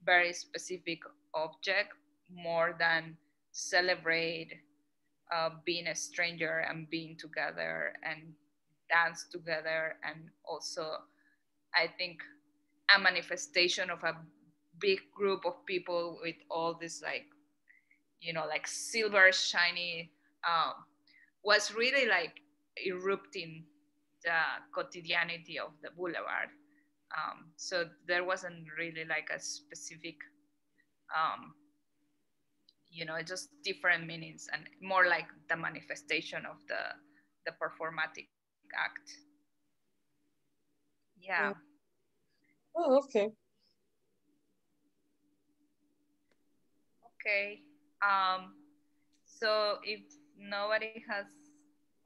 very specific object, more than celebrate being a stranger and being together and dance together. And also, I think a manifestation of a big group of people with all this like, like silver shiny, was really like erupting the quotidianity of the boulevard. So there wasn't really like a specific, just different meanings, and more like the manifestation of the performatic act. Yeah. Oh, okay. Okay. So if nobody has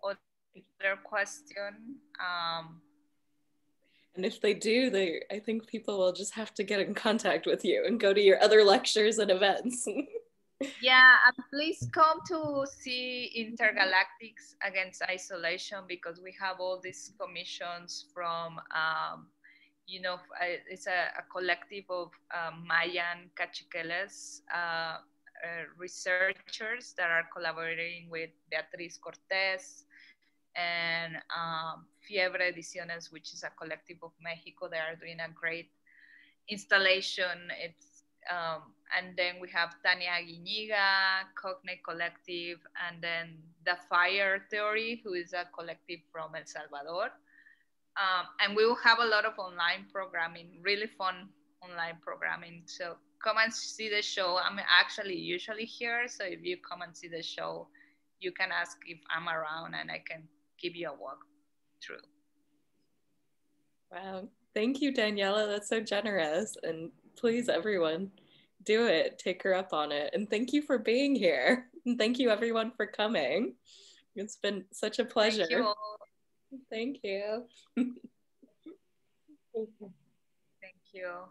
other question, and if they do, I think people will just have to get in contact with you and go to your other lectures and events. Yeah, and please come to see Intergalactics Against Isolation, because we have all these commissions from, it's a collective of Mayan Cachiqueles researchers that are collaborating with Beatriz Cortez and Fiebre Ediciones, which is a collective of Mexico. They are doing a great installation. And then we have Tania Guiñiga, Cognate Collective, and then The Fire Theory, who is a collective from El Salvador. And we will have a lot of online programming, really fun online programming. So come and see the show. I'm actually usually here, so if you come and see the show, you can ask if I'm around and I can give you a walk through. Wow. Thank you, Daniela. That's so generous. And please, everyone, do it. Take her up on it. And thank you for being here. And thank you, everyone, for coming. It's been such a pleasure. Thank you all. Thank you. Thank you.